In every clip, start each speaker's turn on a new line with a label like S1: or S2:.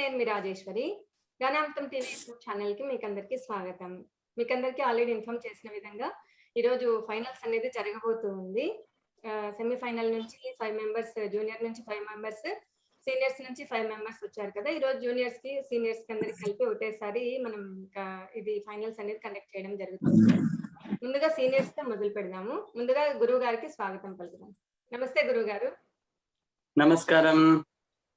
S1: నేను మీ Rajeshwari. జ్ఞానామృతం TV YouTube ఛానల్‌కి మీకందరికీ స్వాగతం. మీకందరికీ ఆల్రెడీ ఇన్ఫార్మ్ చేసిన విధంగా ఈరోజు ఫైనల్స్ అనేది జరగబోతూ ఉంది. సెమీఫైనల్ నుంచి 5 మెంబర్స్, జూనియర్ నుంచి 5 మెంబర్స్, సీనియర్స్ నుంచి 5 మెంబర్స్ వచ్చారు కదా! ఈరోజు జూనియర్స్‌కి, సీనియర్స్‌కి అందరికి కలిపి ఒకటేసారి మనం ఇది ఫైనల్స్ అనేది కండక్ట్ చేయడం జరుగుతుంది. ముందుగా సీనియర్స్‌తో మొదలు పెడదాము. ముందుగా గురువు గారికి స్వాగతం పలుకుదాం. నమస్తే గురువుగారు.
S2: నమస్కారం.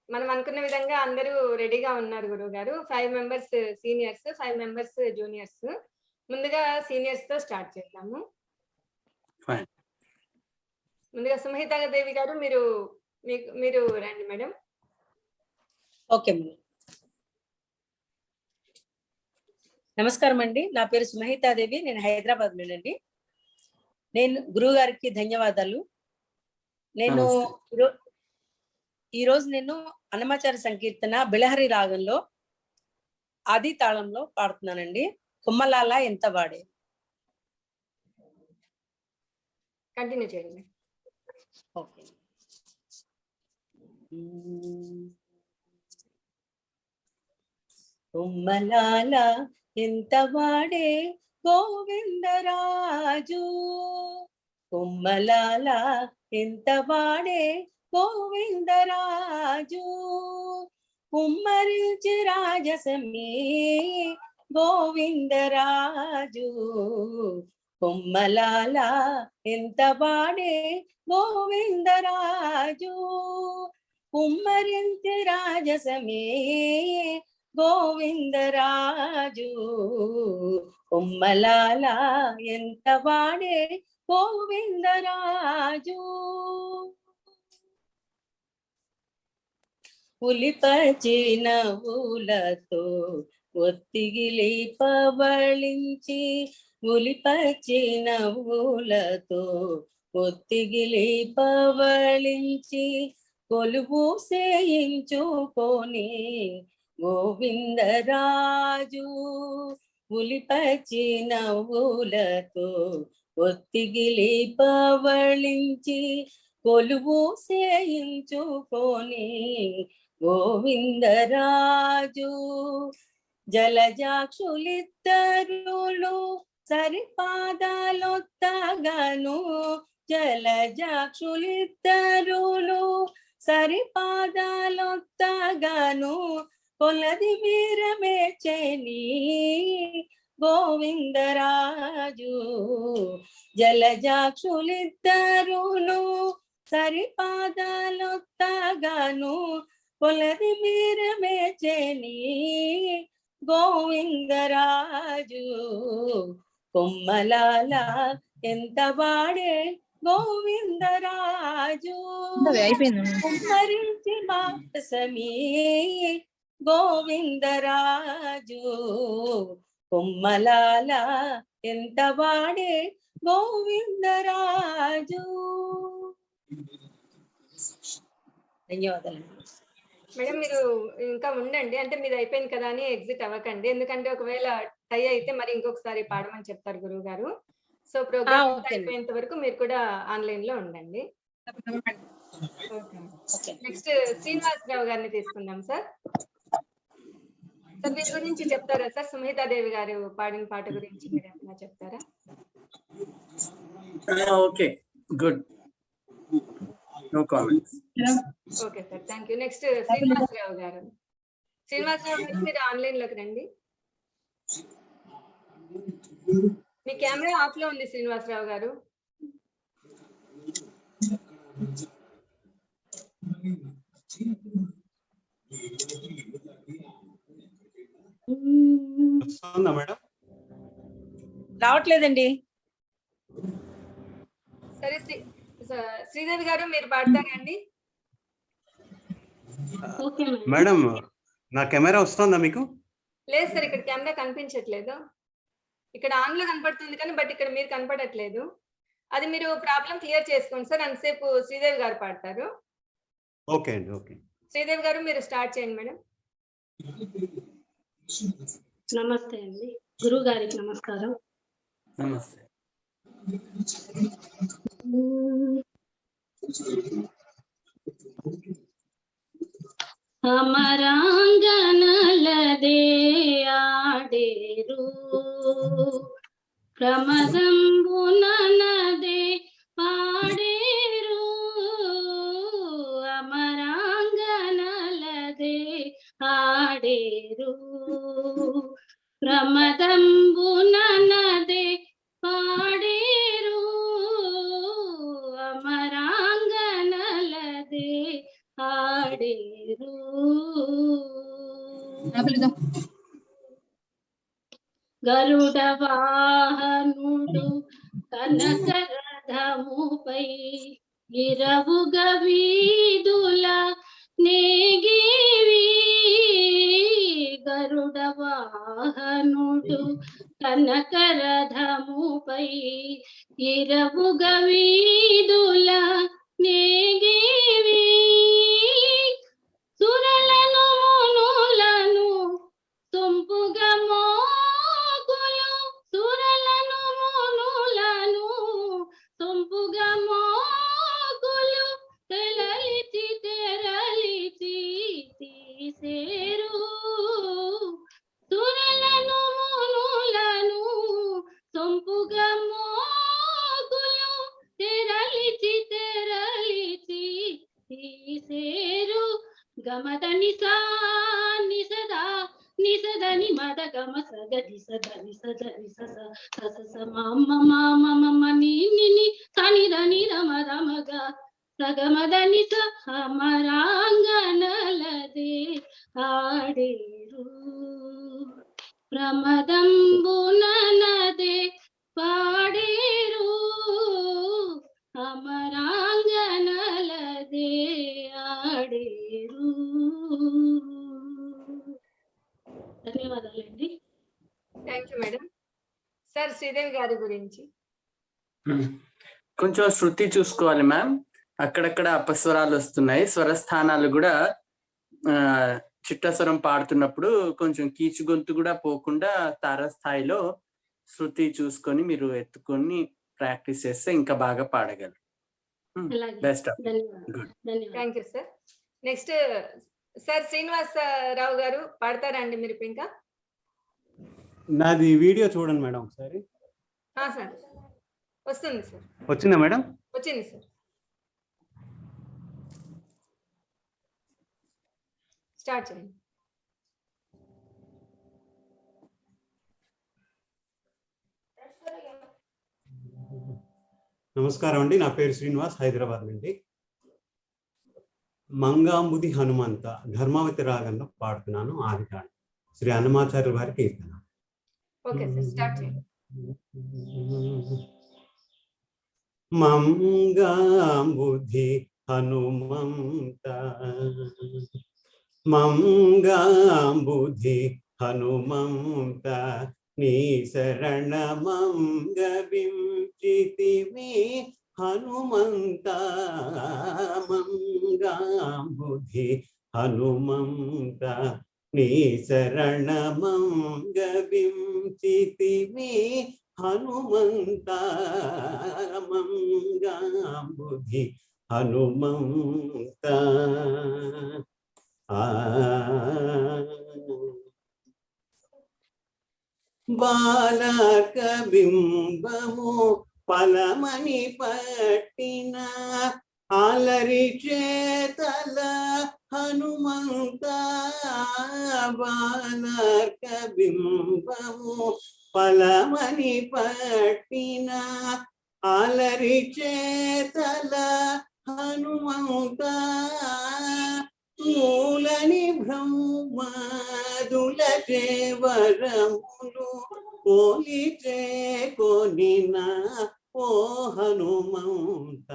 S1: మనం అనుకున్న విధంగా అందరూ రెడీగా ఉన్నారు గురువుగారు. 5 మెంబర్స్ సీనియర్స్, 5 మెంబర్స్ జూనియర్స్. ముందుగా సీనియర్స్‌తో స్టార్ట్ చేద్దాము.
S2: ఫైన్.
S1: ముందుగా సుమహిత దేవి గారు మీరు రండి మేడం.
S3: Okay madam. నమస్కారం అండి. నా పేరు సుమహితాదేవి. నేను హైదరాబాద్ నుండి. నేను గురువు గారికి ధన్యవాదాలు. నేను ఈరోజు నేను అన్నమాచార్య సంకీర్తన బిళహరి రాగంలో ఆది తాళంలో పాడుతున్నానండి. కొమ్మలాల ఎంత వాడే.
S1: కంటిన్యూ చేయండి.
S3: ఓకే. కొమ్మలాల ఎంత వాడే గోవిందరాజు, కొమ్మలాల ఎంత వాడే గోవిందరాజు, కుమ్మరించి రాజసమే గోవిందరాజు, కొమ్మలాల ఎంత వాడే గోవిందరాజు, కుమ్మరించి రాజసమే గోవిందరాజు, కొమ్మలాల ఎంత వాడే గోవిందరాజు, ఉలిపచిన ఊలతో ఒత్తిగిలి పవళించి, ఉలిపచిన ఊలతో ఒత్తిగిలి పవళించి, కొలువు సేయించుకొని గోవిందరాజు, ఉలిపచిన ఊలతో ఒత్తిగిలి పవళించి, కొలువు సేయించుకొని గోవిందరాజు, జలజాక్షులిద్దరులు సరిపాదాలొత్తగను, జలజాక్షులిద్దరులు సరిపాదాలొత్తగను, కొలది వీరమేచెని గోవిందరాజు, జలజాక్షులిద్దరులు సరిపాదాలొత్తగను, కొలది వీరమేచెని గోవిందరాజు, కొమ్మలాల ఎంత వాడే గోవిందరాజు, కుమ్మరించి మాసమే గోవిందరాజు, కొమ్మలాల ఎంత వాడే గోవిందరాజు. ధన్యవాదాలు
S1: మేడం. మీరు ఇంకా ఉండండి, అంటే మీది అయిపోయింది కదా అని ఎగ్జిట్ అవ్వకండి. ఎందుకంటే ఒకవేళ టై అయితే మరి ఇంకొకసారి పాడమని చెప్తారు గురువు గారు. సో ప్రోగ్రామ్ అయిపోయేంత వరకు మీరు కూడా ఆన్లైన్ లో ఉండండి. నెక్స్ట్ శ్రీనివాసరావు గారిని తీసుకుందాం సార్. సార్ దీని గురించి చెప్తారా సార్? సుమహితాదేవి గారు పాడిన పాట గురించి మీరు ఏమైనా చెప్తారా?
S2: Okay, good. No comments.
S1: Okay sir, thank you. Next Srinivasarao గారు. శ్రీనివాసరావు గారు మీరు ఆన్లైన్ లోకి రండి. మీ కెమెరా ఆఫ్ లో ఉంది శ్రీనివాసరావు గారు.
S2: మేడం
S3: రావట్లేదండి.
S1: సరే శ్రీదేవి గారు మీరు పాడతారా అండి?
S4: మేడం నా కెమెరా వస్తుందా మీకు?
S1: లేదు సార్, ఇక్కడ కెమెరా కనిపించట్లేదు. ఇక్కడ ఆన్ లో కనపడుతుంది కానీ బట్ ఇక్కడ మీరు కనపడట్లేదు. అది మీరు ప్రాబ్లం క్లియర్ చేసుకోండి సార్. అంతసేపు శ్రీదేవి గారు పాడతారు.
S4: ఓకే అండి, ఓకే.
S1: శ్రీదేవి గారు మీరు స్టార్ట్ చేయండి మేడం.
S5: నమస్తే అండి. గురువు గారికి నమస్కారం.
S2: నమస్తే.
S5: అమరాంగనలదే ఆడేరు ప్రమదంబుననదే పాడేరు అమరాంగనలదే ఆడేరు ప్రమదంబుననదే పాడేరు అమరాంగనలదే ఆడేరు గరుడ వాహనుడు కనకరథముపై ఇరవుగ వీధుల నేగివి గరుడ వాహనుడు కనకరథముపై ఇరవుగ వీధుల నేగివి సురలను మునులను సొంపుగా మోగులు సురలను మునులను సొంపుగా మోగులు తెరలిచి తీసేరు సురలను మునులను సొంపుగా మోగులు తెరలిచి తీసేరు గమద నిసా నిసదా నిసదని మద గమ సగ నిసద నిసద నిసస సస మమ మమ మమ ని ని ని సని దని రమ రమగ సగమద నిస అమరాంగనలదే ఆడేరు ప్రమదంబుననదే పాడేరు అమరాంగనలదే ఆడేరు. ధన్యవాదాలండి.
S1: Thank you madam. Sir Sridevi గారి గురించి
S2: కొంచెం శృతి చూసుకోవాలి మ్యామ్. అక్కడక్కడ అపస్వరాలు వస్తున్నాయి. స్వరస్థానాలు కూడా చిట్టస్వరం పాడుతున్నప్పుడు కొంచెం కీచు గొంతు కూడా పోకుండా తారస్థాయిలో శృతి చూసుకొని మీరు ఎత్తుకొని ప్రాక్టీస్ చేస్తే ఇంకా బాగా పాడగలరు. Best of good.
S1: Thank you sir. Next sir Srinivasa Rao గారు పాడతారా అండి మీరు ఇంకా?
S4: నాది వీడియో చూడండి మేడం ఒకసారి.
S1: సార్ వస్తుంది సార్.
S4: వచ్చిందా మేడం?
S1: వచ్చింది సార్. స్టార్ట్ చేయండి.
S4: నమస్కారం అండి, నా పేరు శ్రీనివాస్, హైదరాబాద్ నుండి. మంగాంబుది హనుమంత ధర్మావతి రాగంలో పాడుతున్నాను. ఆదికాండ, శ్రీ హనుమాచార్య వారి కీర్తన.
S1: ఓకే సార్, స్టార్ట్ చేయండి.
S4: మంగాంబుది హనుమంత మంగాంబుది హనుమంత నీ శరణమంగవించితివి హనుమంత మంగాంబుది హనుమంత నీ శరణమంగవించితివి హనుమంత మంగాంబుది హనుమంత. బాలక బింబము పలమని పట్టిన అలరి చేతల హనుమంత. బాలక బింబము పలమని పట్టిన అలరి చేతల హనుమంత. మూలని బ్రహ్మాదుల దేవరములు పోలిచే కొనిన ఓ హనుమంత.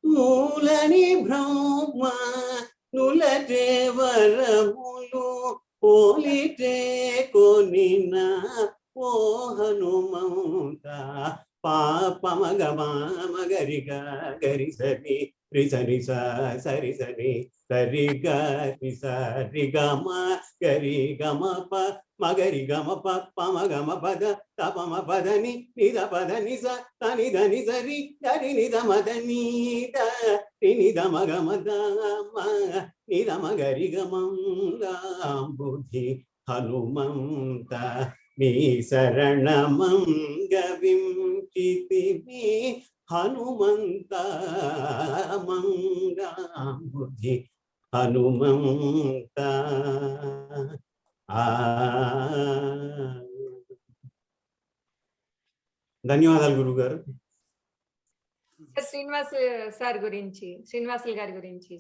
S4: మూలని బ్రహ్మాదుల దేవరములు పోలిచే కొనిన ఓ హనుమంత. పాపమగ మామగరిగ గరి సరి రి సని స సరి సని సరి గ రి స రి గ మ గరి గ మ ప మగరి గమ ప పమ గమ పద తపమ పదని నిద పద నిస తని దని సరి గరి నిద మద నీద నిద మగ మద నిద మగరి గమం బుద్ధి హనుమంత నీ శరణమం గవించితిమి హనుమంత మంగాం బుద్ధి హనుమంత. ధన్యవాదాలు గురువు గారు.
S1: శ్రీనివాసులు గారి గురించి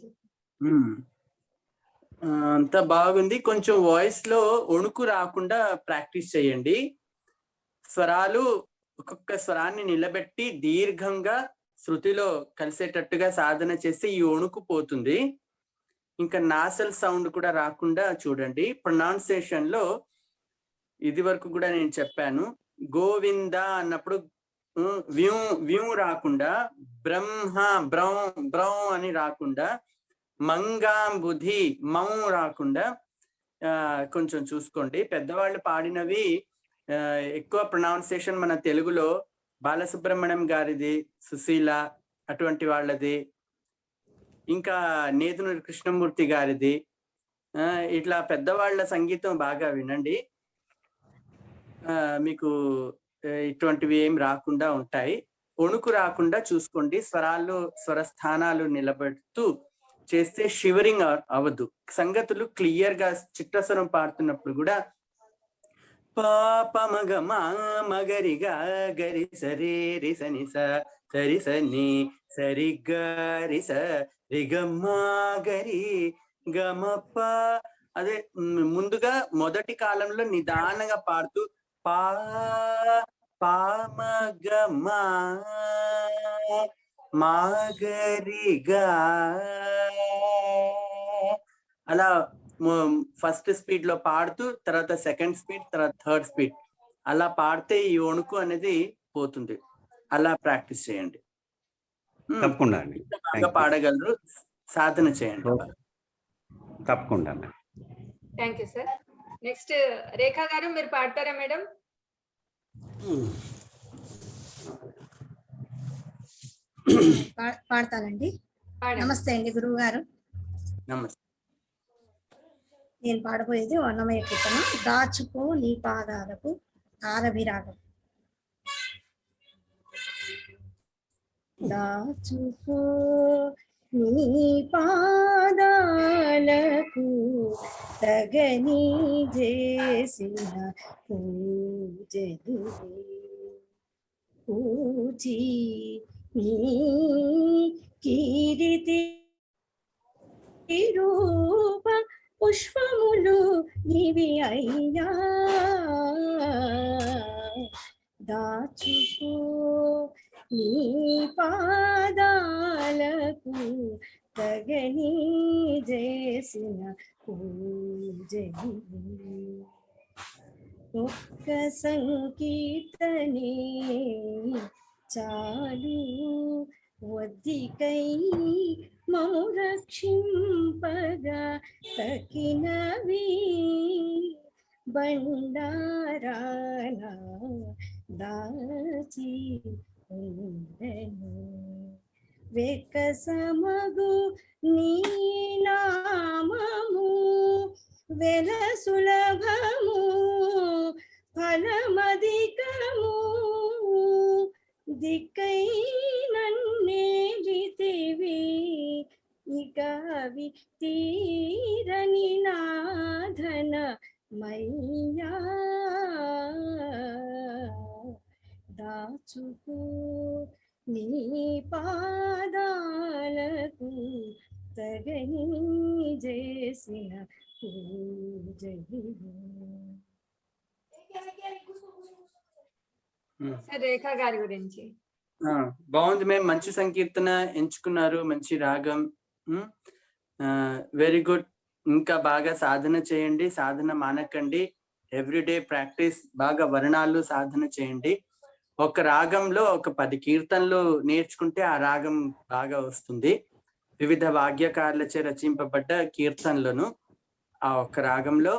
S2: అంతా బాగుంది. కొంచెం వాయిస్ లో వణుకు రాకుండా ప్రాక్టీస్ చేయండి. స్వరాలు ఒక్కొక్క స్వరాన్ని నిలబెట్టి దీర్ఘంగా శృతిలో కలిసేటట్టుగా సాధన చేస్తే ఈ వణుకు పోతుంది. ఇంకా నాసల్ సౌండ్ కూడా రాకుండా చూడండి. ప్రొనౌన్సియేషన్ లో ఇది వరకు కూడా నేను చెప్పాను, గోవింద అన్నప్పుడు వ్యూ వ్యూ రాకుండా, బ్రహ్మ బ్రౌ బ్రౌ అని రాకుండా, మంగాంబుధి మౌ రాకుండా కొంచెం చూసుకోండి. పెద్దవాళ్ళు పాడినవి ఎక్కువ ప్రొనౌన్సియేషన్ మన తెలుగులో బాలసుబ్రహ్మణ్యం గారిది, సుశీల అటువంటి వాళ్ళది, ఇంకా నేదునూరి కృష్ణమూర్తి గారిది, ఇట్లా పెద్దవాళ్ళ సంగీతం బాగా వినండి. మీకు ఇటువంటివి ఏం రాకుండా ఉంటాయి. వణుకు రాకుండా చూసుకోండి. స్వరస్థానాలు నిలబెడుతూ చేస్తే షివరింగ్ అవ్వదు. సంగతులు క్లియర్ గా చిట్టస్వరం పాడుతున్నప్పుడు కూడా పాపమగ మగరిగా గరి సరి రి సని సరి సని సరి గరి సరిగమ్మా గరి గమప. అదే ముందుగా మొదటి కాలంలో నిదానంగా పాడుతూ పా పామగమా మాగరిగా అలా ఫస్ట్ స్పీడ్ లో పాడుతూ తర్వాత సెకండ్ స్పీడ్ తర్వాత థర్డ్ స్పీడ్ అలా పాడితే ఈ వణుకు అనేది పోతుంది. అలా ప్రాక్టీస్ చేయండి.
S4: తప్పకుండా
S2: బాగా పాడగలరు. సాధన చేయండి.
S4: తప్పకుండా.
S1: Thank you sir. నెక్స్ట్ రేఖా గారు, మీరు పాడతారా మేడం?
S6: పాడతానండి. నమస్తే అండి గురువు గారు.
S2: నమస్తే.
S6: నేను పాడబోయేది అన్నమయ్య కీర్తన, దాచుకో నీ పాదాలకు ఆరభిరాగం. దాచుకో నీ పాదాలకు తగని చేసిన పూజలు పూజి నీ కీర్తి రూప పుష్పములు ఇవి అయ్యా. దాచుకో నీ పాదాలకు తగని చేసిన పూజలు ఒక్క సంకీర్తనే చాలు వద్దికై మము రక్షింపగా తకినవి బండారాన దాచి ఉండను. వెకసమగు నీ నామము వెల సులభము ఫలమధికము దిక్కై నన్నేలితివి ఇక అవి తీరని నాధన మయ్యా. దాచుకో నీ పాదాలకు తగని చేసిన పూజలు.
S1: రేఖా గారి గురించి
S2: బాగుంది. మేము మంచి సంకీర్తన ఎంచుకున్నారు, మంచి రాగం. Very good. ఇంకా బాగా సాధన చేయండి, సాధన మానకండి. ఎవ్రీడే ప్రాక్టీస్, బాగా వర్ణాలు సాధన చేయండి. ఒక రాగంలో ఒక 10 కీర్తనలు నేర్చుకుంటే ఆ రాగం బాగా వస్తుంది. వివిధ వాద్యకారులచే రచింపబడ్డ కీర్తనలను ఆ ఒక్క రాగంలో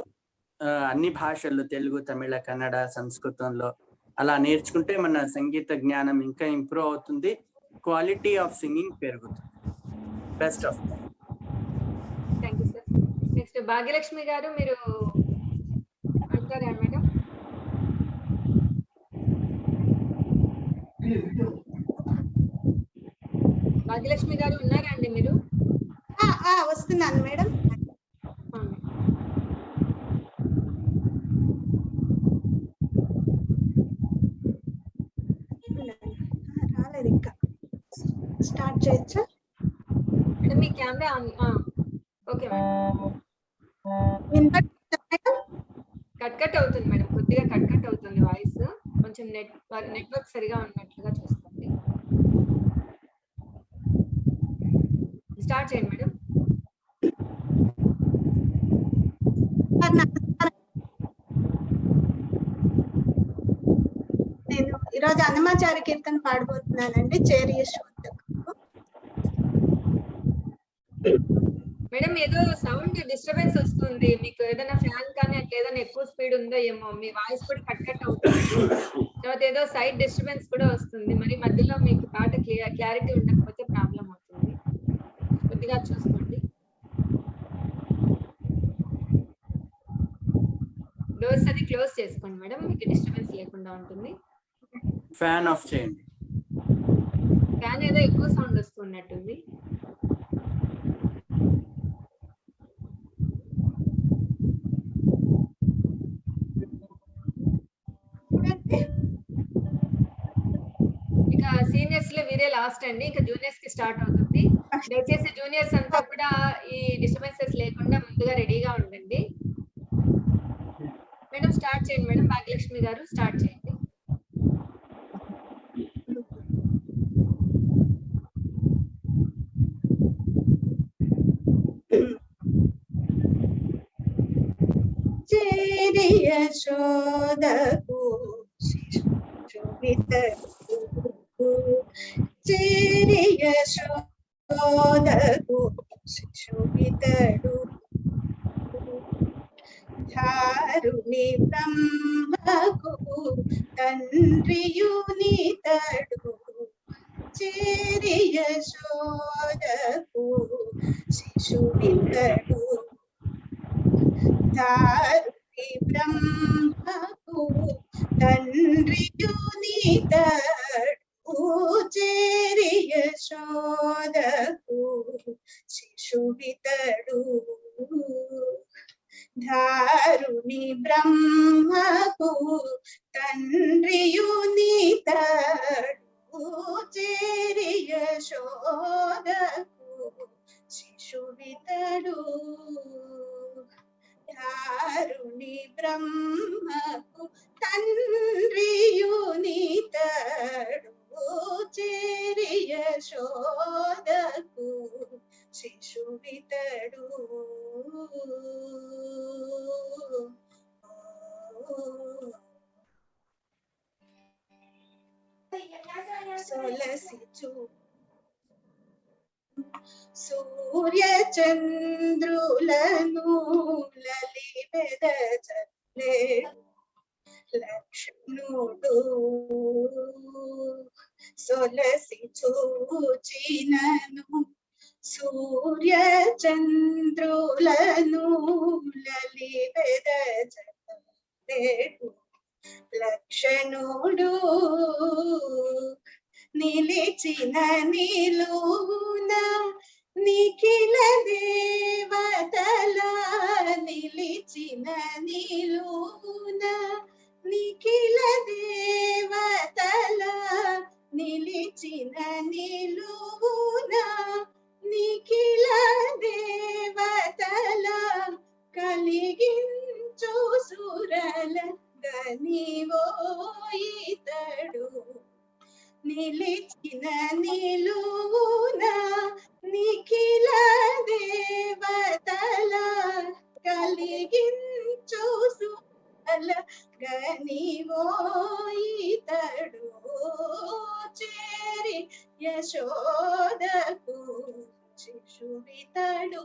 S2: అన్ని భాషల్లో తెలుగు, తమిళ, కన్నడ, సంస్కృతంలో అలా నేర్చుకుంటే మన సంగీత జ్ఞానం ఇంకా ఇంప్రూవ్ అవుతుంది, క్వాలిటీ ఆఫ్ సింగింగ్ పెరుగుతుంది. Best of.
S1: Thank you sir. Next Bhagyalakshmi గారు, మీరు అంటారా మేడం? భాగ్యలక్ష్మి గారు ఉన్నారా అండి మీరు?
S7: వస్తున్నాను మేడం. రాలేదు ఇంకా. స్టార్ట్ చేయొచ్చా
S1: మేడం? మీ camera okay madam. Cut cut అవుతుంది మేడం, కొద్దిగా కట్ కట్ అవుతుంది వాయిస్. కొంచెం నెట్వర్క్ సరిగా ఉన్నట్లుగా చూసుకోండి. స్టార్ట్ చేయండి మేడం.
S7: నేను ఈరోజు అన్నమాచార్య కీర్తన పాడబోతున్నానండి. చేరి
S1: మేడం ఏదో సౌండ్ డిస్టర్బెన్స్ వస్తుంది, మీకు ఏదైనా ఫ్యాన్ కానీ అట్లా ఏదైనా ఎక్కువ స్పీడ్ ఉందో ఏమో, మీ వాయిస్ కూడా కట్ కట్ అవుతుంది. తర్వాత ఏదో సైడ్ డిస్టర్బెన్స్ కూడా వస్తుంది. మరి మధ్యలో మీకు పాట క్లారిటీ ఉండకపోతే ప్రాబ్లం అవుతుంది, కొద్దిగా చూసుకోండి. డోర్స్ అది క్లోజ్ చేసుకోండి మేడం, మీకు డిస్టర్బెన్స్ లేకుండా ఉంటుంది.
S2: ఫ్యాన్ ఆఫ్ చేయండి.
S1: ఫ్యాన్ ఏదో ఎక్కువ సౌండ్ వస్తున్నట్టుంది. ఇక సీనియర్స్ లో వీరే లాస్ట్ అండి, ఇక జూనియర్స్ కి స్టార్ట్ అవుతుంది. దయచేసి జూనియర్స్ అంతా కూడా ఈ డిస్టర్బెన్సెస్ లేకుండా ముందుగా రెడీగా ఉండండి. మేడం స్టార్ట్ చేయండి మేడం. భాగ్యలక్ష్మి గారు స్టార్ట్ చేయండి.
S7: చేరి యశోదకు శిశువితడు, చేరి యశోదకు శిశువితడు, ధారుని బ్రహ్మకు తండ్రియునితడు, చేరి యశోదకు శిశువితడు, ధారుని బ్రహ్మకు తండ్రియునితడు, చేరి యశోదకు శిశువితడు, ధారుని బ్రహ్మకు తండ్రియునితడు, చేరి యశోదకు శిశువితడు, ధారుని బ్రహ్మకు తండ్రియునితడు, చేరి యశోదకు శిశువితడు. సొలసిచు సూర్య చంద్రులను లలివెదచలేడు లక్ష్మణుడు, సొలసి చూచినను సూర్య చంద్రులను లలివెదచలేడు లక్షణుడు, నిలిచిన నిలువున నిఖిల దేవతల, నిలిచిన నిలువున నిఖిల దేవతల, నిలిచిన నిలువున నిఖిల దేవతల, కలిగించు సురల గనివోయితడు, నిలిచిన నిలువున నిఖిల దేవతల, కలిగించు సురల గనివోయితడు, చేరి యశోదకు శిశువితడు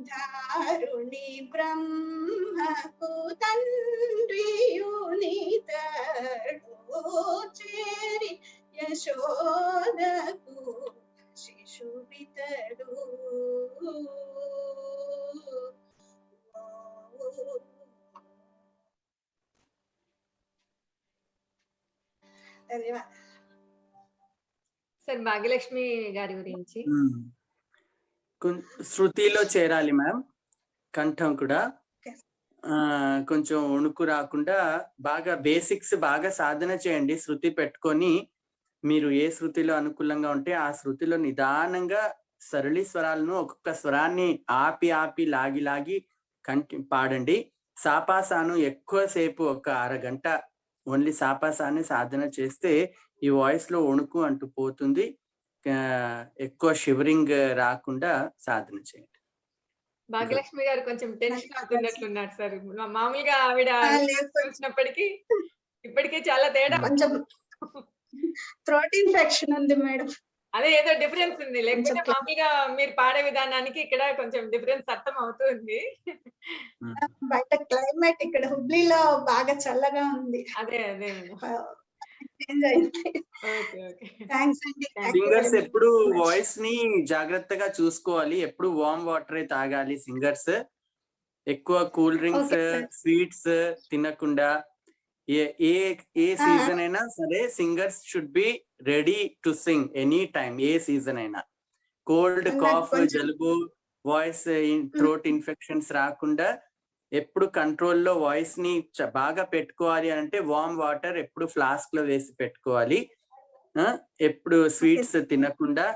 S7: దారుణి బ్రహ్మకు తండ్రియునితడు చేరి యశోదకు శిశువితడు ధన్యవాదాలు.
S1: సార్ భాగ్యలక్ష్మి గారి గురించి
S2: శృతిలో చేరాలి మ్యామ్. కంఠం కూడా కొంచెం వణుకు రాకుండా బాగా బేసిక్స్ బాగా సాధన చేయండి. శృతి పెట్టుకొని మీరు ఏ శృతిలో అనుకూలంగా ఉంటే ఆ శృతిలో నిదానంగా సరళి స్వరాలను ఒక్కొక్క స్వరాన్ని ఆపి ఆపి లాగి లాగి పాడండి. సాపాసాను ఎక్కువసేపు ఒక అరగంట ఓన్లీ సాపాసాన్ని సాధన చేస్తే ఈ వాయిస్ లో వణుకు అంటూ పోతుంది. ఎక్కువ షివరింగ్ రాకుండా సాధన చేయండి.
S1: భాగ్యలక్ష్మి గారు కొంచెం టెన్షన్ అవుతున్నట్లున్నారు సార్. మామూలుగా ఆవిడ చూసినప్పటికీ ఇప్పటికే చాలా తేడా.
S7: కొంచెం థ్రోట్ ఇన్ఫెక్షన్ ఉంది మేడం.
S1: అదే ఏదో డిఫరెన్స్ ఉంది. లేకపోతే మామూలుగా మీరు పాడే విధానానికి ఇక్కడ కొంచెం డిఫరెన్స్ అర్థం అవుతుంది.
S7: బయట క్లైమేట్ ఇక్కడ హుబ్లీలో బాగా చల్లగా ఉంది.
S1: అదే అదే
S2: సింగర్స్ ఎప్పుడు వాయిస్ ని జాగ్రత్తగా చూసుకోవాలి. ఎప్పుడు వార్మ్ వాటర్ తాగాలి సింగర్స్. ఎక్కువ కూల్ డ్రింక్స్ స్వీట్స్ తినకుండా ఏ సీజన్ అయినా సరే singers should be ready to sing any time. A season అయినా కోల్డ్ కాఫ్ జలుబు వాయిస్ థ్రోట్ ఇన్ఫెక్షన్స్ రాకుండా ఎప్పుడు కంట్రోల్లో వాయిస్ ని బాగా పెట్టుకోవాలి అంటే వార్మ్ వాటర్ ఎప్పుడు ఫ్లాస్క్ లో వేసి పెట్టుకోవాలి. ఎప్పుడు స్వీట్స్ తినకుండా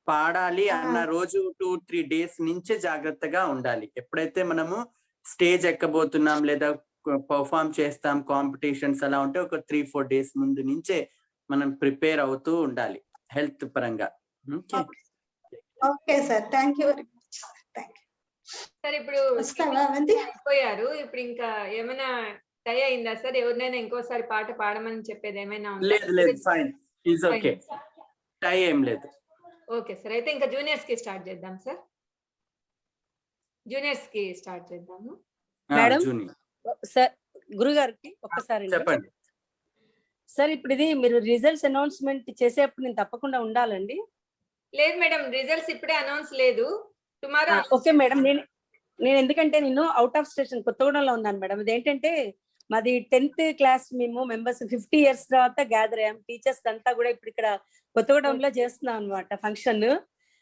S2: పాడాలి అన్న రోజు 2-3 days నుంచే జాగ్రత్తగా ఉండాలి. ఎప్పుడైతే మనము స్టేజ్ ఎక్కబోతున్నాం లేదా పర్ఫామ్ చేస్తాం కాంపిటీషన్స్ అలా ఉంటే ఒక 3-4 days ముందు నుంచే మనం ప్రిపేర్ అవుతూ ఉండాలి హెల్త్ పరంగా.
S7: Okay sir, thank you very much.
S1: Sir ఇప్పుడు అయిపోయారు. ఇప్పుడు ఇంకా ఏమైనా టై అయిందా సార్? ఎవరినైనా ఇంకోసారి పాట పాడమని చెప్పేది ఏమైనా ఉందా?
S2: లేదు, ఫైన్, ఇట్స్ ఓకే, టై ఏం లేదు.
S1: ఓకే సార్, అయితే ఇంకా జూనియర్స్ కి స్టార్ట్ చేద్దాం సార్. జూనియర్స్ కి స్టార్ట్ చేద్దాము.
S3: మేడం సార్, గురుగారికి ఒక్కసారి
S2: చెప్పండి
S3: సార్. ఇప్పుడు ఇది మీరు రిజల్ట్స్ అనౌన్స్మెంట్ చేసేప్పుడు నేను తప్పకుండా ఉండాలండి?
S1: లేదు మేడం, రిజల్ట్స్ ఇప్పుడే అనౌన్స్ లేదు, టుమారో.
S3: ఓకే మేడం, నేను ఎందుకంటే నేను అవుట్ ఆఫ్ స్టేషన్ కొత్తగూడెంలో ఉన్నాను మేడం. ఇదేంటంటే మాది 10th క్లాస్ మేము మెంబర్స్ 50 years తర్వాత గ్యాదర్ అయ్యాం. టీచర్స్ అంతా కూడా ఇప్పుడు ఇక్కడ కొత్తగూడెంలో చేస్తున్నాం అనమాట ఫంక్షన్.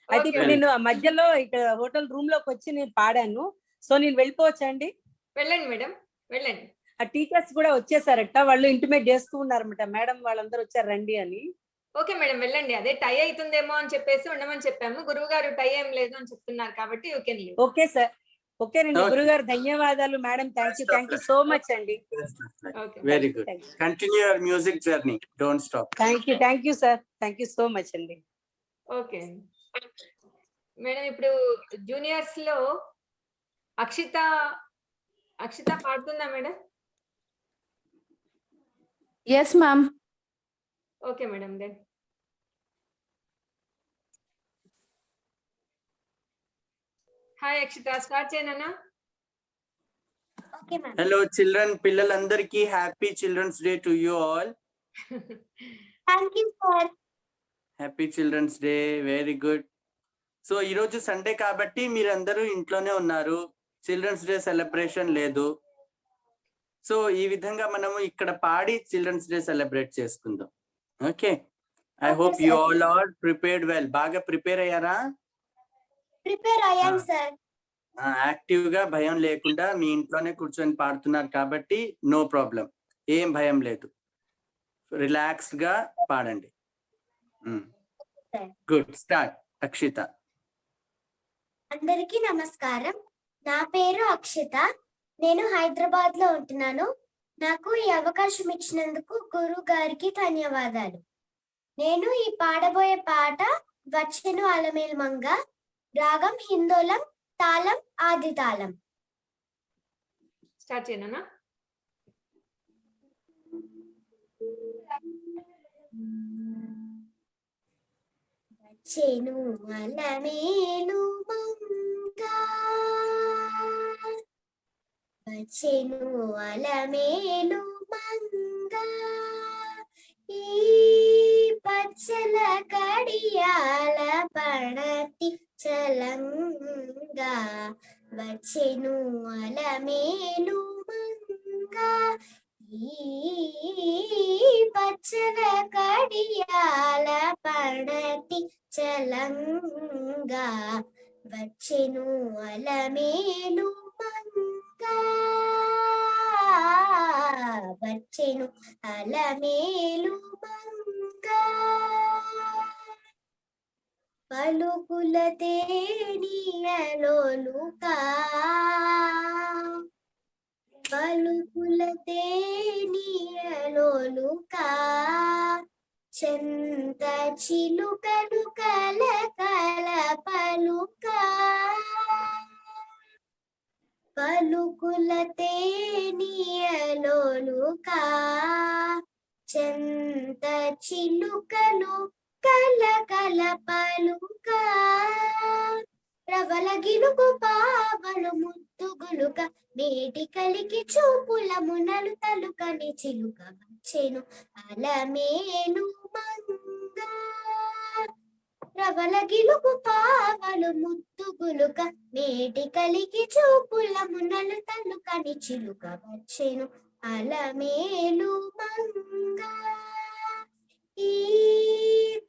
S3: అయితే ఇప్పుడు నేను ఆ మధ్యలో ఇక్కడ హోటల్ రూమ్ లోకి వచ్చి నేను పాడాను. సో నేను వెళ్ళిపోవచ్చా అండి?
S1: వెళ్ళండి మేడం, వెళ్ళండి.
S3: ఆ టీచర్స్ కూడా వచ్చేసారట, వాళ్ళు ఇంటిమేట్ చేస్తూ ఉన్నారన్నమాట, మేడం వాళ్ళందరూ వచ్చారు రండి అని.
S1: ఓకే మేడం, వెళ్ళండి. అదే టై అవుతుందేమో అని చెప్పేసి ఉండమని చెప్పాము. గురువు గారు టై ఏం లేదు అని చెప్తున్నారు కాబట్టి you can leave.
S3: Okay sir, ఓకేనండి. గురుగారు ధన్యవాదాలు. Madam thank you so much అండి.
S2: Very good, continue your music journey, don't stop.
S3: Thank you sir, thank you so much అండి.
S1: ఓకే మేడం, ఇప్పుడు జూనియర్స్ లో అక్షిత పాడుతుందా madam?
S8: Yes ma'am.
S1: Okay madam, then hi Akshita, start చేయనా?
S2: Hello children, పిల్లలందరికీ happy children's day to you all.
S8: Thank you sir.
S2: Happy children's day, very good. So ఈరోజు Sunday కాబట్టి మీరందరూ ఇంట్లోనే ఉన్నారు, చిల్డ్రన్స్ డే సెలబ్రేషన్ లేదు. సో ఈ విధంగా మనము ఇక్కడ పాడి చిల్డ్రన్స్ డే సెలబ్రేట్ చేసుకుందాం. Okay, I hope you all are prepared well. బాగా ప్రిపేర్ అయ్యారా?
S8: ప్రిపేర్ అయ్యాను సార్.
S2: యాక్టివ్ గా భయం లేకుండా మీ ఇంట్లోనే కూర్చొని పాడుతున్నారు కాబట్టి నో ప్రాబ్లం, ఏం భయం లేదు, రిలాక్స్డ్ గా పాడండి. Good, start. అక్షిత.
S8: అందరికీ నమస్కారం. నా పేరు అక్షిత, నేను హైదరాబాద్ లో ఉంటున్నాను. నాకు ఈ అవకాశం ఇచ్చినందుకు గురువు గారికి ధన్యవాదాలు. నేను ఈ పాడబోయే పాట వచ్చెను అలమేల్ మంగ, రాగం హిందోళం, తాళం ఆది తాళం.
S1: స్టార్ట్ చేయనా?
S8: వచ్చెను అలమేలు మంగ వచ్చెను అలమేలు మంగ ఈ పచ్చల కడియాల పడతి చలంగా వచ్చెను అలమేలు మంగ ఈ పచ్చల కడియాల పడతి చలంగా వచ్చెను అలమేలు మంగ వచ్చెను అలమేలు మంగ పలుకుల తేనియలోలుకా పలుకుల తేనియలోలుకా చెంత చిలుకలు కల కల పలుకా పలుకుల తేనియలోలుకా చెంత చిలుకలు కల కల పలుకా ప్రబల గిలుగు పావలు ముద్దుగులుక మేటి కలికి చూపుల మునలు తలుకని చిలుక వచ్చెను అలమేలు మంగ ప్రబల గిలుగు పావలు ముద్దుగులుక మేటి కలికి చూపుల మునలు తలుకని చిలుక వచ్చెను అలమేలు మంగ ఈ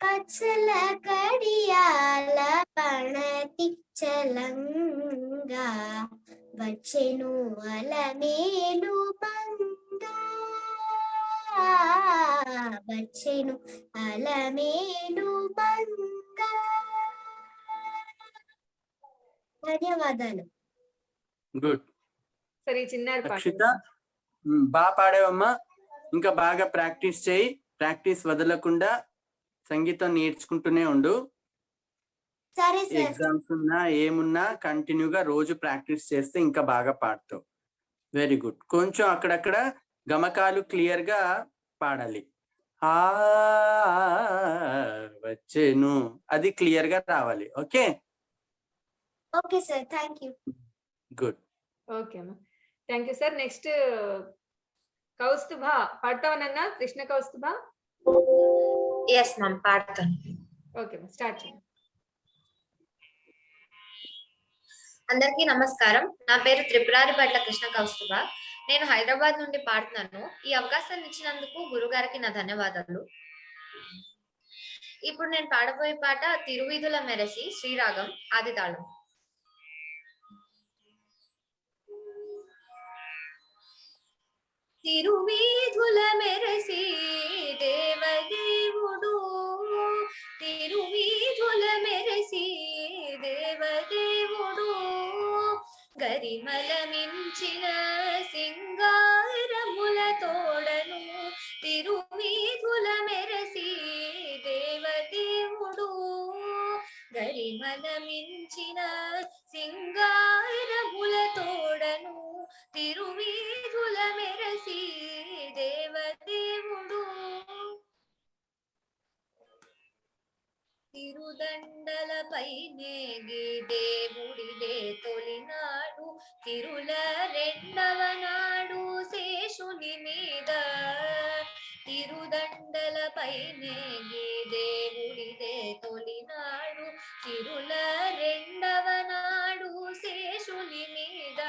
S8: పచ్చల కడియాల పణతి చలంగా వచ్చెను అలమేలు మంగ వచ్చెను అలమేలు మంగ. ధన్యవాదాలు.
S2: గుడ్.
S1: సరే చిన్నారు
S2: అక్షిత బాగా పాడావమ్మా. ఇంకా బాగా ప్రాక్టీస్ చేయి. ప్రాక్టీస్ వదలకుండా సంగీతం నేర్చుకుంటూనే ఉండు.
S8: సరే సార్.
S2: ఎగ్జామ్స్ ఉన్నా ఏమున్నా కంటిన్యూగా రోజు ప్రాక్టీస్ చేస్తే ఇంకా బాగా పాడతావు. Very good. కొంచెం అక్కడక్కడ గమకాలు క్లియర్ గా పాడాలి. ఆ వచ్చేను అది క్లియర్ గా రావాలి. Okay
S8: okay sir. Thank you.
S2: Good.
S1: Okay అమ్మా, thank you sir. Next Kaustubha పాడతావనన్నా? కృష్ణ కౌస్తుభ.
S9: ఎస్ మ్యామ్, పాడతాను.
S1: ఓకే స్టార్ట్ చేయండి.
S9: అందరికీ నమస్కారం. నా పేరు త్రిపురారి పట్ల కృష్ణ కౌస్తుభ. నేను హైదరాబాద్ నుండి పాడుతున్నాను. ఈ అవకాశాన్ని ఇచ్చినందుకు గురుగారికి నా ధన్యవాదాలు. ఇప్పుడు నేను పాడబోయే పాట తిరువీధుల మెరసి, శ్రీరాగం, ఆది తాళం. తిరువీధుల మెరసి దేవదేవుడు, తిరువీధుల మెరసి దేవదేవుడు, గరిమల మించిన సింగారముల తోడను, తిరువీధుల మెరసి దేవదేవుడు, గరిమల మించిన సింగారముల తోడను, తిరువీధుల మెరసి దేవదేవుడు. తిరుదండలపై నేగి దేవుడిదే తొలినాడు, తిరుల రెండవ నాడు శేషుని మీద, తిరుదండలపై నేగి దేవుడిదే తొలినాడు, తిరుల రెండవ నాడు శేషుని మీద,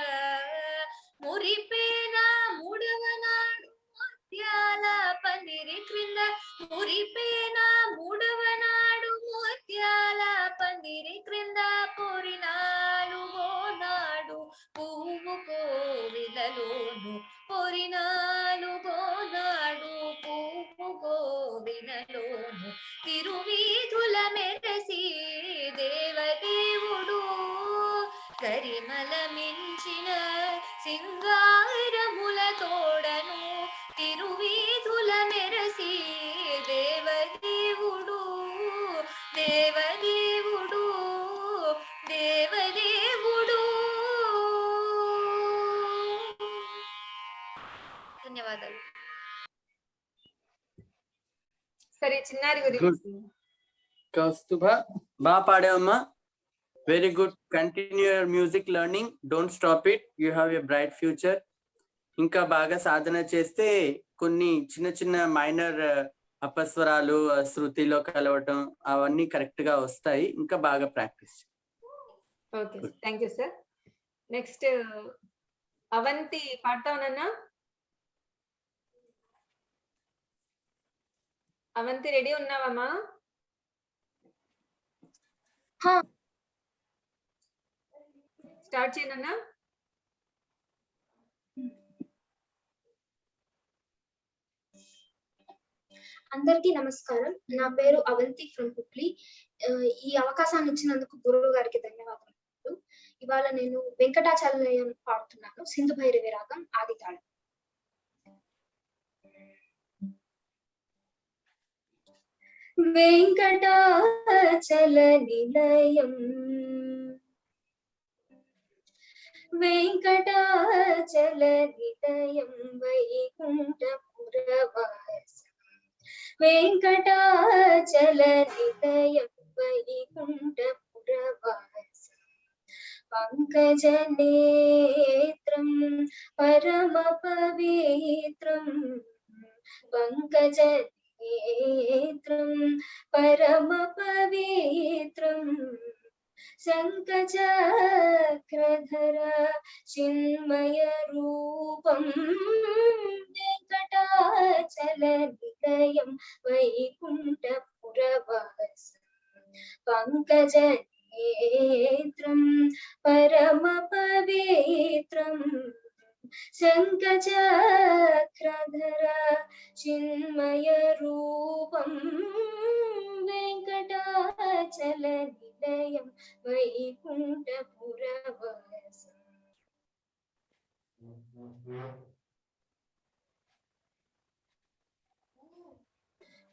S9: మురిపేన మూడవ నాడు ముత్యాల పందిరి క్రింద, మురిపేన మూడవ నాడు ముత్యాల పందిరి క్రింద, పొరినాలుగో నాడు పువ్వు కోవిలలోను, పొరినాలుగో నాడు పువ్వు కోవిలలోను, తిరువీధుల మెరసి దేవదేవుడు, గరిమల మించిన సింగారముల తోడను, తిరువీధుల మెరసి దేవదేవుడు, దేవదేవుడు, దేవదేవుడు. ధన్యవాదాలు.
S1: సరే చిన్నారి గురించి.
S2: కౌస్తుభ బాగా పాడావమ్మా. Very good. Continue your music learning. Don't stop it. You have a bright future. ఇంకా బాగా సాధన చేస్తే కొన్ని చిన్న చిన్న మైనర్ అపస్వరాలు శృతిలో కలవటం అవన్నీ కరెక్ట్ గా వస్తాయి. ఇంకా బాగా practice.
S1: Okay, thank you sir. Next Avanti పాడతావునన్నా? అవంతి రెడీ ఉన్నావమ్మా? స్టార్ట్ చేయనన్నా?
S10: అందరికీ నమస్కారం. నా పేరు అవంతి ఫ్రమ్ హుబ్లీ. ఈ అవకాశాన్ని ఇచ్చినందుకు గురువు గారికి ధన్యవాదాలు. ఇవాళ నేను వెంకటాచలం పాడుతున్నాను. సింధు భైరవి రాగం ఆది తాళం. వెంకటాచల నిలయం వెంకటాచల నిలయం వైకుంఠపురవాసం వెంకటాచల నిలయం వైకుంఠపురవాసం పంకజనేత్రం పరమ పవిత్రం పంకజనేత్రం పరమ పవిత్రం శంఖచక్రధర చిన్మయ రూపం వెంకటాచల నిలయం వైకుంఠపురవాసం పంకజనేత్రం పరమ పవిత్రం శంఖచక్రధర చిన్మయ రూపం వెంకటాచల నిలయం వైకుంఠపురవాసం.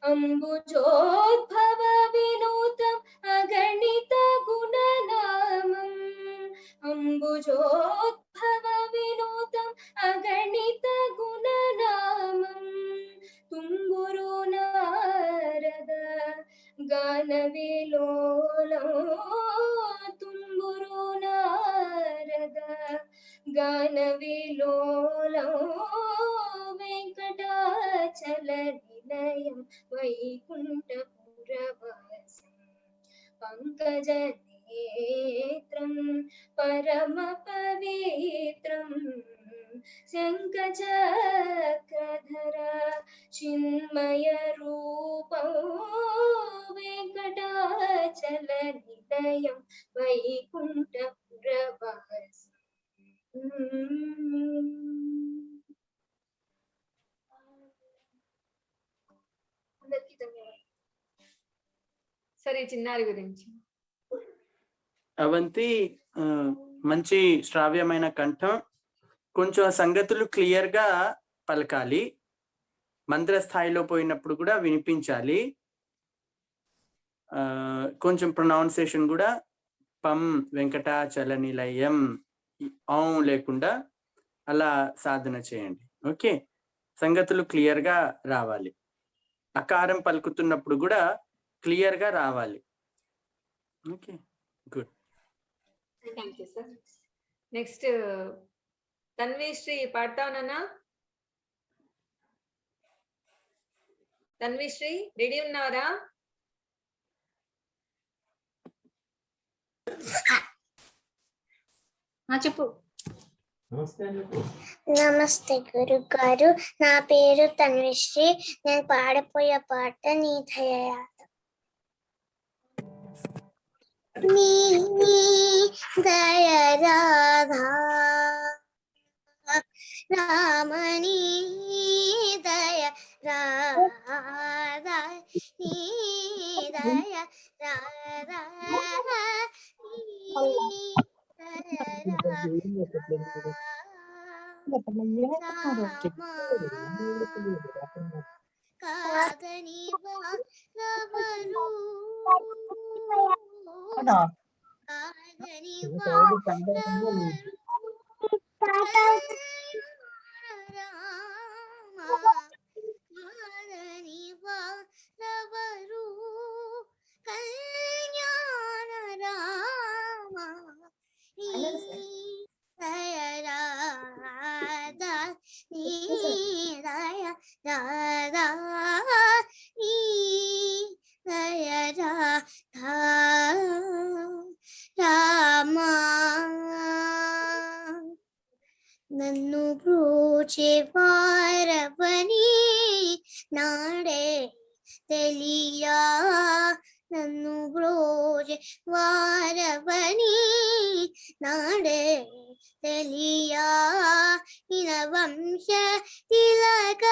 S10: అంబుజోద్భవ వినూతం అగణిత గుణనామం అంబుజోద్భవ వినూతం అగణిత గుణనామం తుంగురు నారద గాన విలోలం తుంగురు నారద గాన విలోలం వెంకటాచల నిలయం వైకుంఠపురవాసం పంకజనేత్రం పరమ పవిత్రం శంఖచక్రధర చిన్మయ రూపం వెంకటాచల నిలయం వైకుంఠపురవాసం. అందరికీ ధన్యవాదాలు.
S1: సరే, చిన్నారి గురించి.
S2: అవంతి మంచి శ్రావ్యమైన కంఠం. కొంచెం సంగతులు క్లియర్ గా పలకాలి. మంత్ర స్థాయిలో పోయినప్పుడు కూడా వినిపించాలి. కొంచెం ప్రొనౌన్సియేషన్ కూడా పం వెంకటాచల నిలయం ఔ లేకుండా అలా సాధన చేయండి. ఓకే, సంగతులు క్లియర్ గా రావాలి. అకారం పలుకుతున్నప్పుడు కూడా క్లియర్ గా రావాలి. Okay, good.
S1: Thank you sir. Next Tanvishri పాడతావునన్నా? తన్విశ్రీ రెడీ ఉన్నారా?
S5: చెప్పు.
S8: నమస్తే గురు గారు, నా పేరు తన్విశ్రీ. నేను పాడపోయే పాట నీ దయయాత. నీ దయ రాధా రామణి దయ రాధా నీ దయ రాధా కాదని వారవరు కాదని వారవరు కాదని వారవరు నన్ను బ్రోచే వారవని నాడే తెలియా నన్ను బ్రోచే వారవని నాడే తెలియా ఇన వంశ తిలక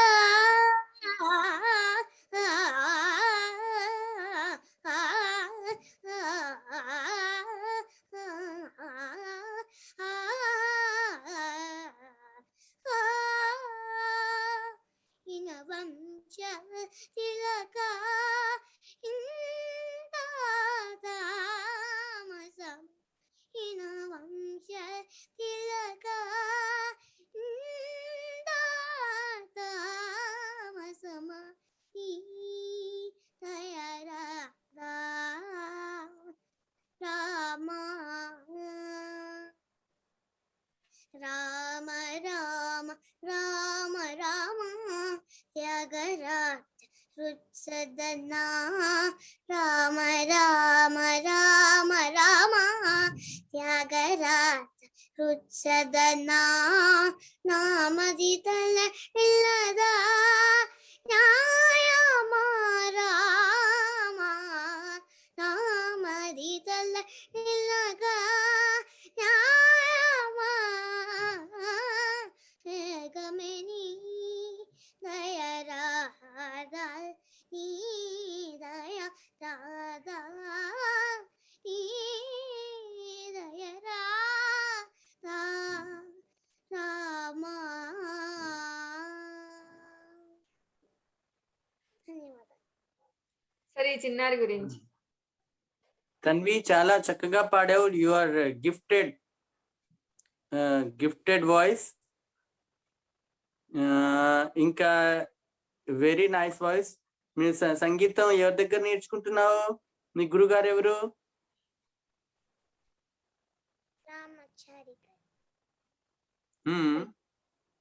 S8: ఇన వంశ తిలక ఇందామసం ఇన వంశ తిలక ఇందామసమ ఈ దయరా రామ రామ రామ రామ రామ త్యాగరాజ హృత్సదనా రామ రామ రామ రామ త్యాగరాజ హృత్సదనా నామదితల ఇల్లదా న్యాయమ రామ నామదితల ఇల్లగా న్యాయమ గమని దయరా ఈ దయ రాధా ఈ దయరా రామ ధన్యవాదాలు.
S1: సరే ఈ చిన్నారి గురించి.
S2: తన్వి చాలా చక్కగా పాడావు. You are gifted voice. ఇంకా వెరీ నైస్ వాయిస్. మీరు సంగీతం ఎవరి దగ్గర నేర్చుకుంటున్నావు? మీ గురుగారు ఎవరు?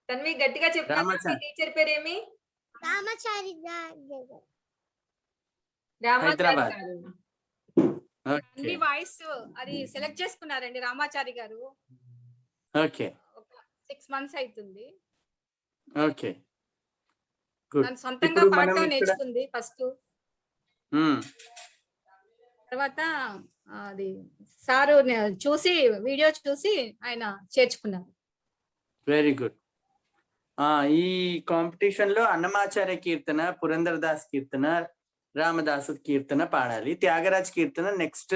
S1: తన్వి గట్టిగా చెప్తాను. టీచర్ పేరేమి?
S8: రామాచారి
S2: హైదరాబాద్.
S11: అన్ని వాయిస్ అది సెలెక్ట్ చేసుకున్నారండి రామాచారి గారు.
S2: ఓకే,
S11: 6 months అవుతుంది.
S2: Okay, good.
S11: నన్ను సొంతంగా పాడటం నేర్చుకుంది ఫస్ట్. తర్వాత అది సారు చూసి వీడియో చూసి ఆయన చేర్చుకున్నారు.
S2: Very good. ఈ కాంపిటీషన్ లో అన్నమాచార్య కీర్తన, పురందరదాస్ కీర్తన, రామదాసు కీర్తన పాడాలి. త్యాగరాజ్ కీర్తన నెక్స్ట్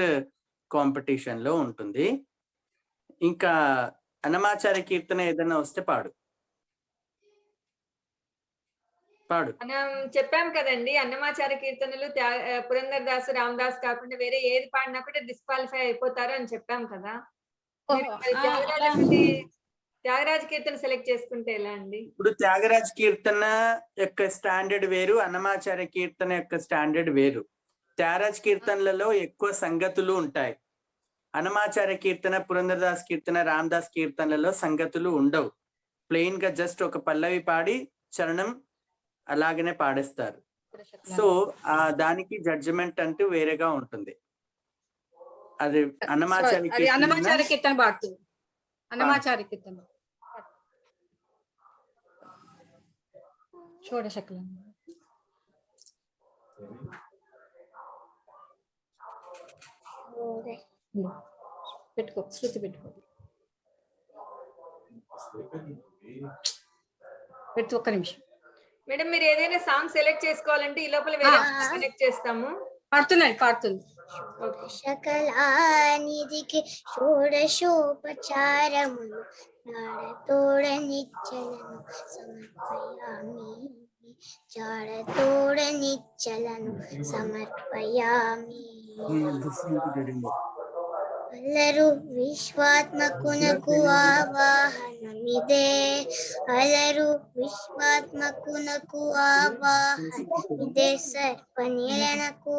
S2: కాంపిటీషన్ లో ఉంటుంది. ఇంకా అన్నమాచార్య కీర్తన ఏదైనా వస్తే పాడు.
S1: మనం చెప్పాం కదండి, అన్నమాచార్య కీర్తనలు పురందరదాసు, రామదాస్ కాకుండా వేరే ఏది పాడినా కూడా డిస్క్వాలిఫై అయిపోతారు అని చెప్పాం కదా. త్యాగరాజ కీర్తన సెలెక్ట్ చేసుకుంటే ఎలా అండి?
S2: ఇప్పుడు త్యాగరాజ్ కీర్తన యొక్క స్టాండర్డ్ వేరు, అన్నమాచార్య కీర్తన యొక్క స్టాండర్డ్ వేరు. త్యాగరాజ్ కీర్తనలలో ఎక్కువ సంగతులు ఉంటాయి. అన్నమాచార్య కీర్తన, పురందరదాస్ కీర్తన, రామదాస్ కీర్తనలలో సంగతులు ఉండవు. ప్లెయిన్ గా జస్ట్ ఒక పల్లవి పాడి చరణం అలాగనే పాడేస్తారు. సో దానికి జడ్జిమెంట్ అంటూ వేరేగా ఉంటుంది. అది అన్నమాచార్య
S11: కీర్తన పాడుతుంది. అన్నమాచార్య కీర్తన షోడశకలం పెట్టుకో, శృతి పెట్టుకో, ఒక్క నిమిషం.
S1: మేడం మీరు ఏదైనా సాంగ్ సెలెక్ట్ చేసుకోవాలంటే ఈ లోపల వేరే సెలెక్ట్ చేస్తాము.
S11: పాడుతుంది.
S8: షకలానిధికి షోడశోపచారములు జాడతోడ నిచ్చలను సమర్పయామి, జాడతోడ నిచ్చలను సమర్పయామి. అలరు విశ్వాత్మకునకు ఆవాహనమిదే, అలరు విశ్వాత్మకునకు ఆవాహనమిదే, సర్పనిరణకు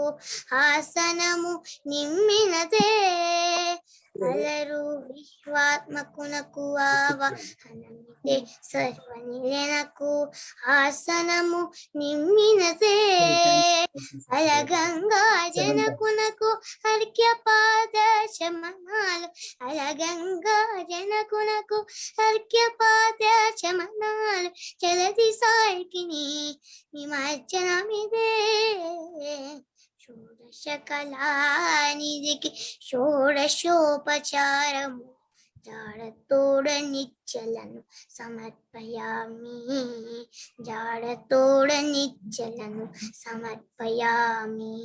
S8: ఆసనము నిమ్మినదే, అలరు విశ్వాత్మకునకు ఆవాహనమిదే సర్వనిలనకు ఆసనము నిమ్మినదే అలగంగా జనకునకు అర్ఘ్యపాద చమనాలు అలగంగా జనకునకు అర్ఘ్యపాద చమనాలు చలది సాయికిని నిమజ్జనమిదే షోడశ కళానిధికి షోడశోపచారము జాడతోడ నిచ్చలను సమర్పయామి జాడతోడ నిచ్చలను సమర్పయామి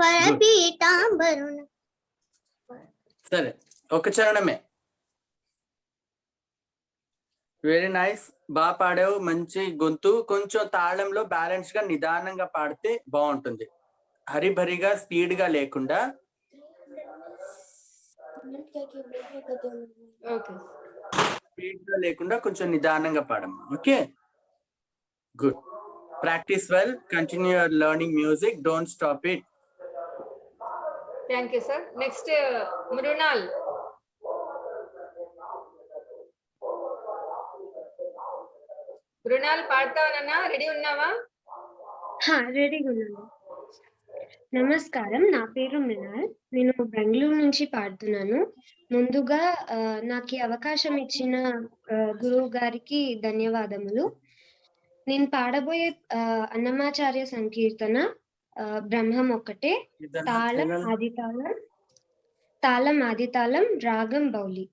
S8: వరపీఠాంబరుణ
S2: సరే, ఒక చరణమే. వెరీ నైస్, బాగా పాడావు, మంచి గొంతు. కొంచెం తాళంలో బ్యాలెన్స్ గా నిదానంగా పాడితే బాగుంటుంది. హరిభరిగా స్పీడ్ గా లేకుండా. స్పీడ్ గా లేకుండా కొంచెం నిదానంగా పాడమ్మా. Okay, good. Practice well, continue your learning music, don't stop it.
S1: Thank you sir. Next Mrunal. Mrunal పాడతావనన్నా, రెడీ ఉన్నావా?
S12: రెడీగా ఉన్నాను. నమస్కారం, నా పేరు మృణాల్. నేను బెంగళూరు నుంచి పాడుతున్నాను. ముందుగా నాకు ఈ అవకాశం ఇచ్చిన గురువు గారికి ధన్యవాదములు. నేను పాడబోయే అన్నమాచార్య సంకీర్తన బ్రహ్మం ఒక్కటే, తాళం ఆదితాళం, తాళం ఆదితాళం, రాగం బౌలి.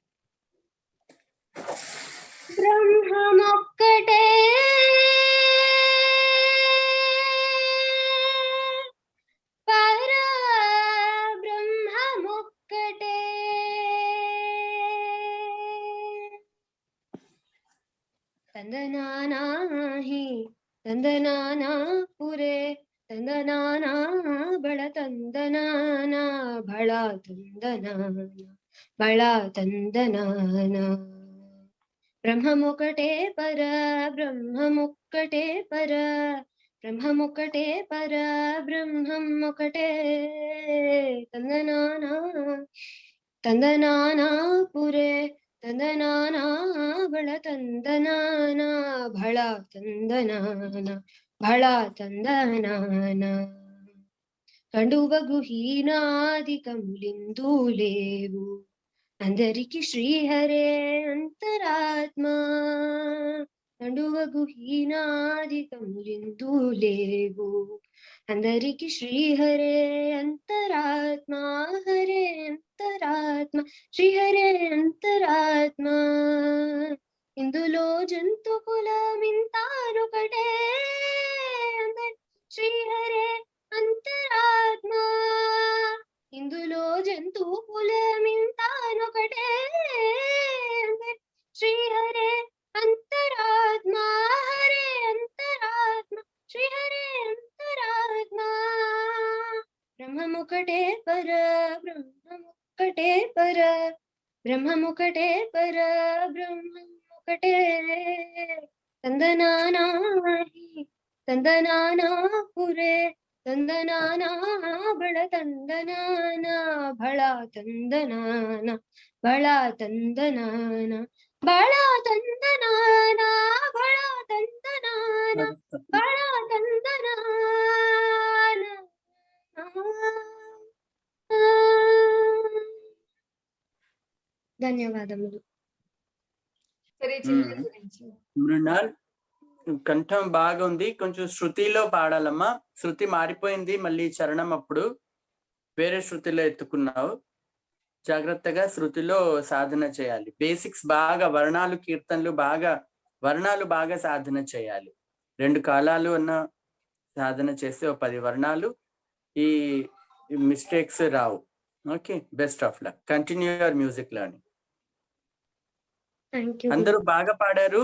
S12: బ్రహ్మమొక్కటే పరబ్రహ్మమొక్కటే తందనానాహి తందనానా పురే తందనానా బళ తందనానా బళ తందనానా బళ తందనానా. బ్రహ్మమొక్కటే పర బ్రహ్మమొక్కటే పర బ్రహ్మమొక్కటే పర బ్రహ్మం ఒకటే తందనానా తందనానా పురే తందనానా బళ తందనానా బళ తందనానా బళ తందనానా. కండువ గుహీనాదికములిందు లేవు అందరికి శ్రీహరే అంతరాత్మ. కండువ గుహీనాదికములిందు లేవు అందరికి శ్రీహరే అంతరాత్మ. హరే అంతరాత్మ శ్రీహరే అంతరాత్మ. ఇందులో జంతు కులమింతానొకటే అందరి శ్రీహరే అంతరాత్మ. ఇందులో జంతు కులమింతానొకటే అందరి శ్రీహరే అంతరాత్మ. హరే అంతరాత్మ శ్రీహరే అంతరాత్మ. బ్రహ్మమొక్కటే పర బ్రహ్మమొక్కటే పర బ్రహ్మమొక్కటే పర బ్రహ్మమొక్కటే తందనానాహి తందనానా పురే తందనానా బళ తందనానా బళ తందనానా బళ తందనానా బళ తందనానా బళ తందనానా బళ తందనానా. ధన్యవాదములు.
S2: మృణాల్, కంఠం బాగుంది, కొంచెం శృతిలో పాడాలమ్మా. శృతి మారిపోయింది మళ్ళీ చరణం అప్పుడు వేరే శృతిలో ఎత్తుకున్నావు. జాగ్రత్తగా శృతిలో సాధన చేయాలి. బేసిక్స్ బాగా, వర్ణాలు కీర్తనలు బాగా, వర్ణాలు బాగా సాధన చేయాలి. 2 కాలాలు అన్న సాధన చేస్తే 10 వర్ణాలు ఈ mistakes Rao. Okay, best of luck. Continue your music learning. అందరూ బాగా పాడారు.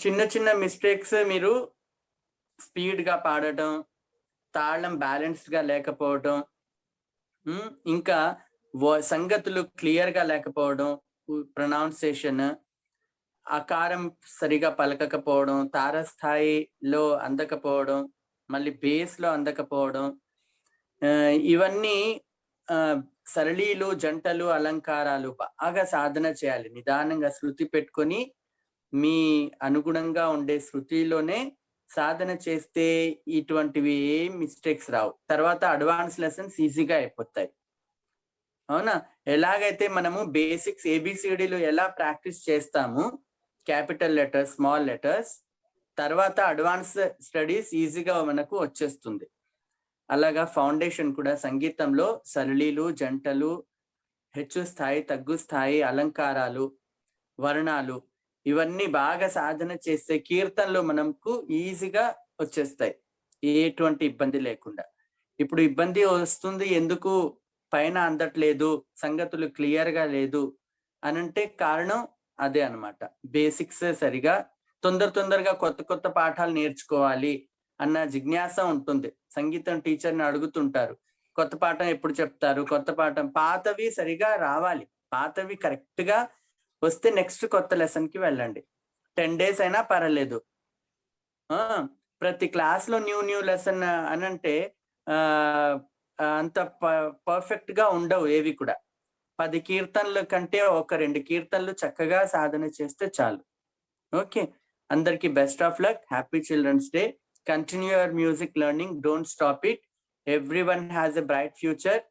S2: చిన్న చిన్న మిస్టేక్స్, మీరు స్పీడ్ గా పాడటం, తాళం బ్యాలెన్స్డ్ గా లేకపోవడం, ఇంకా సంగతులు క్లియర్ గా లేకపోవడం, ప్రొనౌన్సియేషన్, ఆకారం సరిగా పలకకపోవడం, తారస్థాయిలో అందకపోవడం, మళ్ళీ బేస్ లో అందకపోవడం, ఇవన్నీ సరళీలు, జంటలు, అలంకారాలు బాగా సాధన చేయాలి. నిదానంగా శృతి పెట్టుకొని మీ అనుగుణంగా ఉండే శృతిలోనే సాధన చేస్తే ఇటువంటివి ఏం మిస్టేక్స్ రావు. తర్వాత అడ్వాన్స్ లెసన్స్ ఈజీగా అయిపోతాయి. అవునా? ఎలాగైతే మనము బేసిక్స్ ABCDలు ఎలా ప్రాక్టీస్ చేస్తాము, క్యాపిటల్ లెటర్స్, స్మాల్ లెటర్స్, తర్వాత అడ్వాన్స్ స్టడీస్ ఈజీగా మనకు వచ్చేస్తుంది. అలాగా ఫౌండేషన్ కూడా సంగీతంలో సరళీలు, జంటలు, హెచ్చు స్థాయి, తగ్గు స్థాయి, అలంకారాలు, వర్ణాలు ఇవన్నీ బాగా సాధన చేస్తే కీర్తనలు మనకు ఈజీగా వచ్చేస్తాయి, ఎటువంటి ఇబ్బంది లేకుండా. ఇప్పుడు ఇబ్బంది వస్తుంది ఎందుకు, పైన అందట్లేదు, సంగతులు క్లియర్ గా లేదు అనంటే కారణం అదే అన్నమాట. బేసిక్స్ సరిగా తొందరగా కొత్త పాఠాలు నేర్చుకోవాలి అన్న జిజ్ఞాస ఉంటుంది. సంగీతం టీచర్ని అడుగుతుంటారు, కొత్త పాఠం ఎప్పుడు చెప్తారు, కొత్త పాఠం. పాతవి సరిగా రావాలి, పాతవి కరెక్ట్ గా వస్తే నెక్స్ట్ కొత్త లెసన్ కి వెళ్ళండి. 10 days అయినా పర్వాలేదు. ప్రతి క్లాస్ లో న్యూ లెసన్ అనంటే అంత పర్ఫెక్ట్ గా ఉండవు ఏవి కూడా. 10 కీర్తనల కంటే ఒక 2 కీర్తనలు చక్కగా సాధన చేస్తే చాలు. ఓకే, అందరికి best of luck. Happy children's day. Continue your music learning, don't stop it. Everyone has a bright future.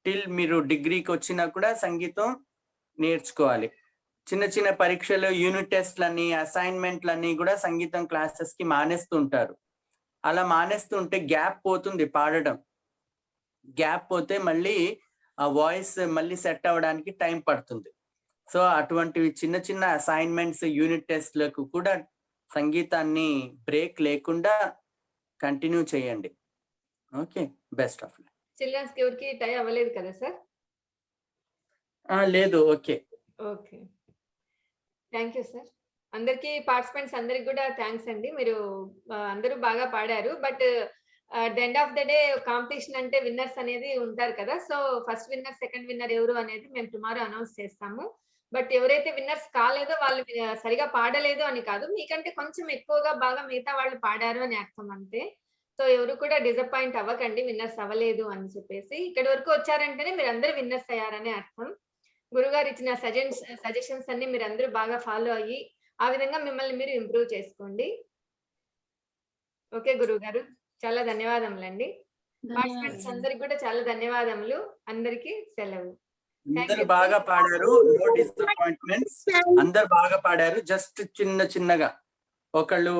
S2: Till మీరు డిగ్రీకి వచ్చినా కూడా సంగీతం నేర్చుకోవాలి. చిన్న పరీక్షలు, యూనిట్ టెస్ట్లని, అసైన్మెంట్లని కూడా సంగీతం క్లాసెస్ కి మానేస్తుంటారు. అలా మానేస్తుంటే గ్యాప్ పోతుంది పాడడం. గ్యాప్ పోతే మళ్ళీ ఆ వాయిస్ మళ్ళీ సెట్ అవ్వడానికి టైం పడుతుంది. సో అటువంటివి చిన్న అసైన్మెంట్స్, యూనిట్ టెస్ట్లకు కూడా సంగీతాన్ని బ్రేక్ లేకుండా కంటిన్యూ చేయండి. Okay, best of luck.
S1: Children's కి ఎవరికి టై అవ్వలేదు కదా సార్?
S2: లేదు, ఓకే.
S1: Thank you sir. అందరికి పార్టిసిపెంట్స్ అందరికి కూడా థ్యాంక్స్ అండి. మీరు అందరూ బాగా పాడారు. But at the end of the day competition అంటే విన్నర్స్ అనేది ఉంటారు కదా. So first winner, second winner ఎవరు అనేది మేము టుమారో అనౌన్స్ చేస్తాము. బట్ ఎవరైతే విన్నర్స్ కాలేదో వాళ్ళు సరిగా పాడలేదు అని కాదు, మీకంటే కొంచెం ఎక్కువగా బాగా మిగతా వాళ్ళు పాడారు అని అర్థం అంతే. సో ఎవరు కూడా డిసప్పాయింట్ అవ్వకండి విన్నర్స్ అవ్వలేదు అని చెప్పేసి. ఇక్కడి వరకు వచ్చారంటేనే మీరు అందరూ విన్నర్స్ అయ్యారనే అర్థం. గురుగారు ఇచ్చిన సజెషన్స్ అన్ని మీరు అందరూ బాగా ఫాలో అయ్యి ఆ విధంగా మిమ్మల్ని మీరు ఇంప్రూవ్ చేసుకోండి. ఓకే గురుగారు, చాలా ధన్యవాదములండి. పార్టిసిపెంట్స్ అందరికి కూడా చాలా ధన్యవాదములు. అందరికి సెలవు.
S2: అందరు బాగా పాడారు, నో డిసప్పాయింట్మెంట్స్. అందరు బాగా పాడారు. జస్ట్ చిన్నగా ఒకళ్ళు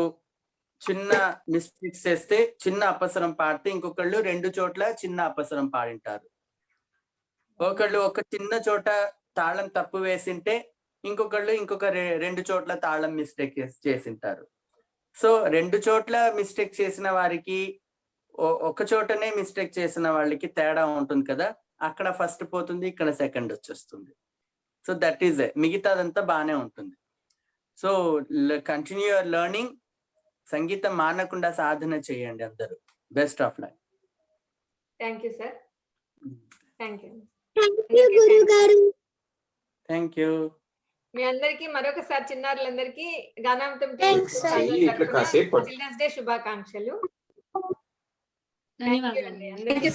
S2: చిన్న మిస్టేక్స్ చేస్తే చిన్న అపసరం పాడితే ఇంకొకళ్ళు 2 చోట్ల చిన్న అపసరం పాడింటారు. ఒకళ్ళు ఒక చిన్న చోట తాళం తప్పు వేసింటే ఇంకొకళ్ళు ఇంకొక 2 చోట్ల తాళం మిస్టేక్ చేసింటారు. సో 2 చోట్ల మిస్టేక్ చేసిన వారికి, ఒక చోటనే మిస్టేక్ చేసిన వాళ్ళకి తేడా ఉంటుంది కదా. అక్కడ ఫస్ట్ పోతుంది, ఇక్కడ సెకండ్ వచ్చేస్తుంది. సో దట్ ఈజ్ మిగతాదంతా బాగానే ఉంటుంది. So continue your learning. సంగీతం మానకుండా సాధన చేయండి అందరూ. Best of luck.
S1: Thank you sir. Thank you
S8: గురుగారు.
S2: Thank you.
S1: మీ అందరికి మరొకసారి చిన్నారులందరికీ గానామృతం చిల్డ్రన్స్ డే శుభాకాంక్షలు.
S5: ధన్యవాదాలు.
S1: అందరికీ